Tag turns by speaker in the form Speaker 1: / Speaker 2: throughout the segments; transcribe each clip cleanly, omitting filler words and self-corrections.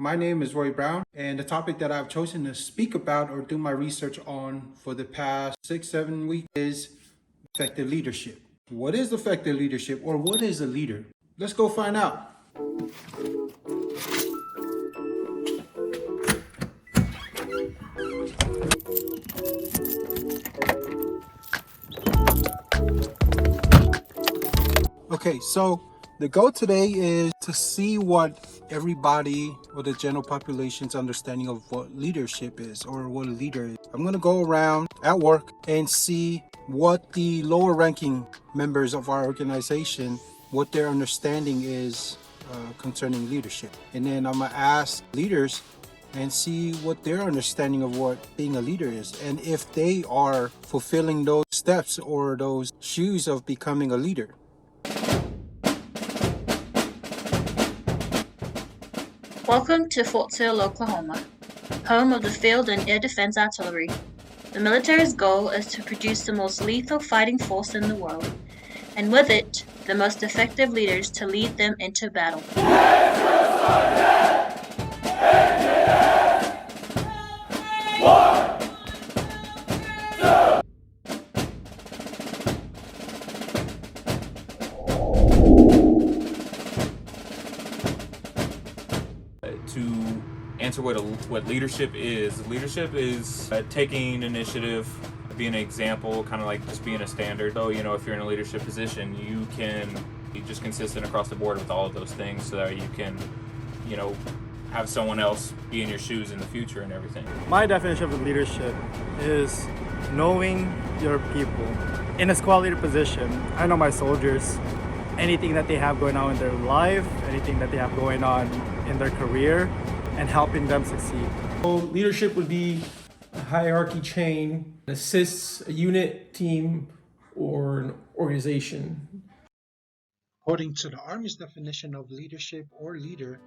Speaker 1: My name is Roy Brown, and the topic that I've chosen to speak about or do my research on for the past 6-7 weeks is effective leadership. What is effective leadership, or what is a leader? Let's go find out. Okay, so the goal today is to see what everybody or the general population's understanding of what leadership is or what a leader is. I'm going to go around at work and see what the lower ranking members of our organization, what their understanding is concerning leadership. And then I'm going to ask leaders and see what their understanding of what being a leader is, and if they are fulfilling those steps or those shoes of becoming a leader.
Speaker 2: Welcome to Fort Sill, Oklahoma, home of the Field and Air Defense Artillery. The military's goal is to produce the most lethal fighting force in the world, and with it, the most effective leaders to lead them into battle.
Speaker 3: To answer what leadership is taking initiative, being an example, kind of like just being a standard. So, if you're in a leadership position, you can be just consistent across the board with all of those things so that you can, have someone else be in your shoes in the future and everything.
Speaker 4: My definition of leadership is knowing your people. In a squad leader position, I know my soldiers, anything that they have going on in their life, anything that they have going on in their career, and helping them succeed.
Speaker 5: So leadership would be a hierarchy chain that assists a unit, team, or an organization.
Speaker 1: According to the Army's definition of leadership or leader,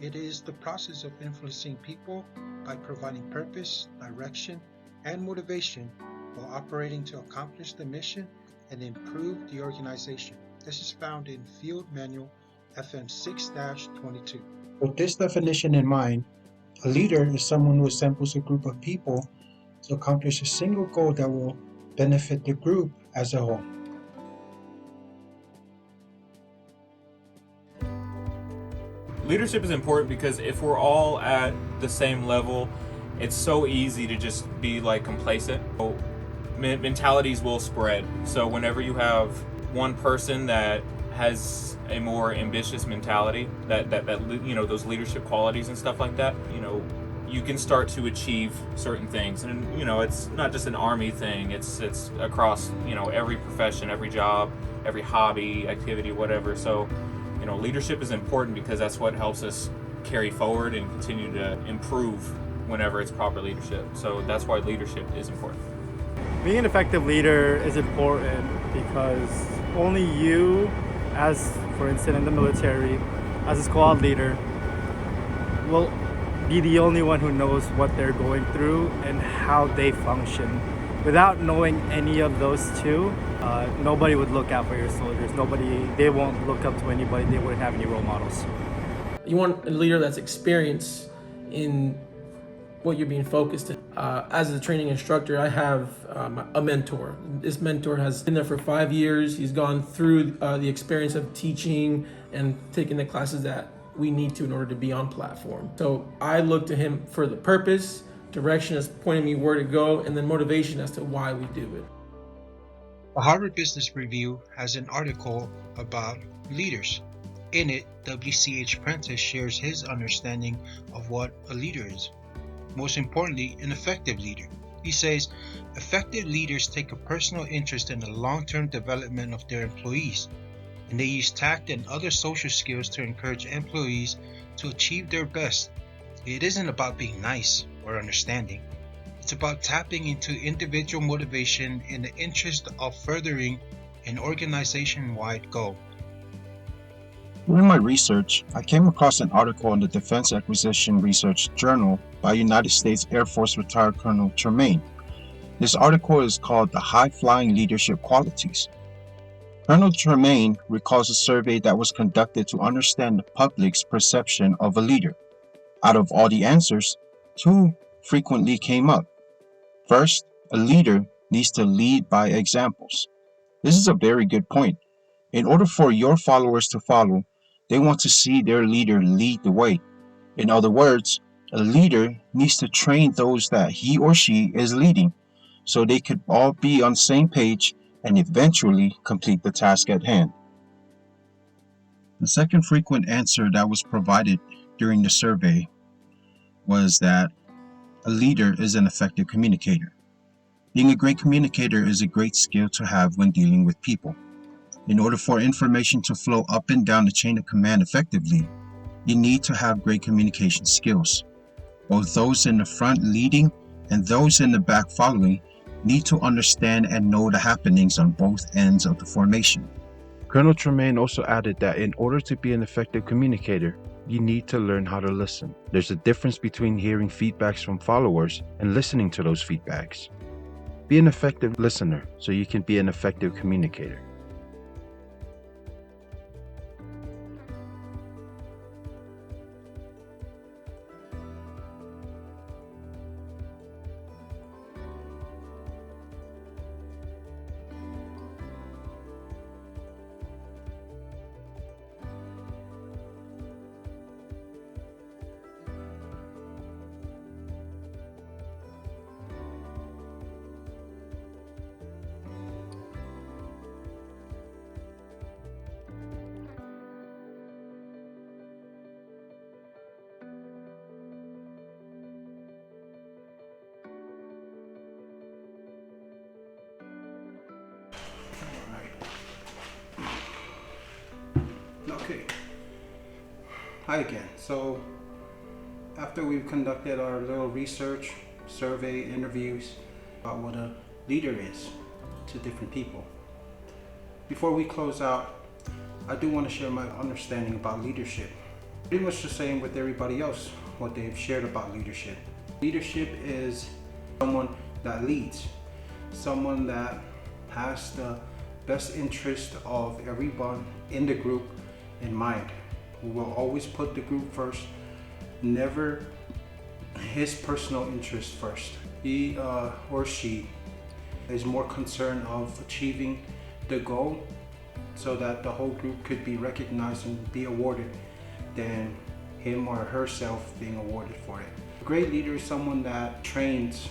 Speaker 1: it is the process of influencing people by providing purpose, direction, and motivation while operating to accomplish the mission and improve the organization. This is found in Field Manual FM 6-22. With this definition in mind, a leader is someone who assembles a group of people to accomplish a single goal that will benefit the group as a whole.
Speaker 3: Leadership is important because if we're all at the same level, it's so easy to just be complacent. Mentalities will spread. So whenever you have one person that has a more ambitious mentality, that those leadership qualities and stuff like that, you can start to achieve certain things. And it's not just an Army thing, it's across every profession, every job, every hobby, activity, whatever. So leadership is important because that's what helps us carry forward and continue to improve whenever it's proper leadership. So that's why leadership is important.
Speaker 4: Being an effective leader is important because only you, as for instance in the military, as a squad leader, will be the only one who knows what they're going through and how they function. Without knowing any of those two, nobody would look out for your soldiers. They won't look up to anybody. They wouldn't have any role models.
Speaker 5: You want a leader that's experienced in what you're being focused in. As a training instructor, I have a mentor. This mentor has been there for 5 years. He's gone through the experience of teaching and taking the classes that we need to in order to be on platform. So I look to him for the purpose, direction as pointing me where to go, and then motivation as to why we do it.
Speaker 1: The Harvard Business Review has an article about leaders. In it, W.C.H. Prentice shares his understanding of what a leader is. Most importantly, an effective leader. He says, effective leaders take a personal interest in the long-term development of their employees, and they use tact and other social skills to encourage employees to achieve their best. It isn't about being nice or understanding. It's about tapping into individual motivation in the interest of furthering an organization-wide goal.
Speaker 6: During my research, I came across an article in the Defense Acquisition Research Journal by United States Air Force retired Colonel Tremaine. This article is called The High-Flying Leadership Qualities. Colonel Tremaine recalls a survey that was conducted to understand the public's perception of a leader. Out of all the answers, two frequently came up. First, a leader needs to lead by examples. This is a very good point. In order for your followers to follow, they want to see their leader lead the way. In other words, a leader needs to train those that he or she is leading so they could all be on the same page and eventually complete the task at hand. The second frequent answer that was provided during the survey was that a leader is an effective communicator. Being a great communicator is a great skill to have when dealing with people. In order for information to flow up and down the chain of command effectively, you need to have great communication skills. Both those in the front leading and those in the back following need to understand and know the happenings on both ends of the formation. Colonel Tremaine also added that in order to be an effective communicator, you need to learn how to listen. There's a difference between hearing feedbacks from followers and listening to those feedbacks. Be an effective listener so you can be an effective communicator.
Speaker 7: Okay. Hi again. So after we've conducted our little research, survey, interviews about what a leader is to different people, before we close out, I do want to share my understanding about leadership. Pretty much the same with everybody else, what they've shared about leadership. Leadership is someone that leads, someone that has the best interest of everyone in the group in mind, who will always put the group first, never his personal interest first. He or she is more concerned of achieving the goal so that the whole group could be recognized and be awarded than him or herself being awarded for it. A great leader is someone that trains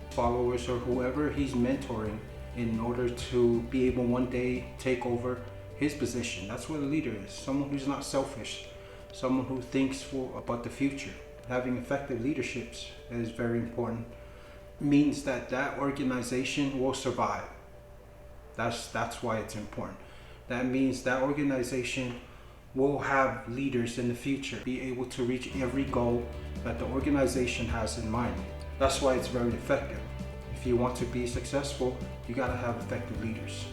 Speaker 7: followers or whoever he's mentoring in order to be able one day take over his position. That's what a leader is. Someone who's not selfish, someone who thinks about the future. Having effective leaderships is very important. It means that that organization will survive. That's why it's important. That means that organization will have leaders in the future, be able to reach every goal that the organization has in mind. That's why it's very effective. If you want to be successful, you gotta have effective leaders.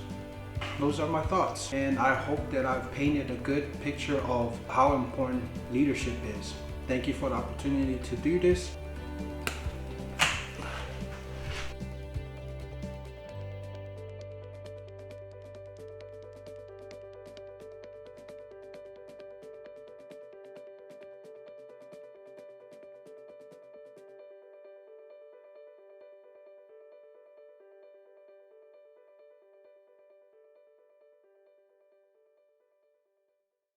Speaker 7: Those are my thoughts, and I hope that I've painted a good picture of how important leadership is. Thank you for the opportunity to do this.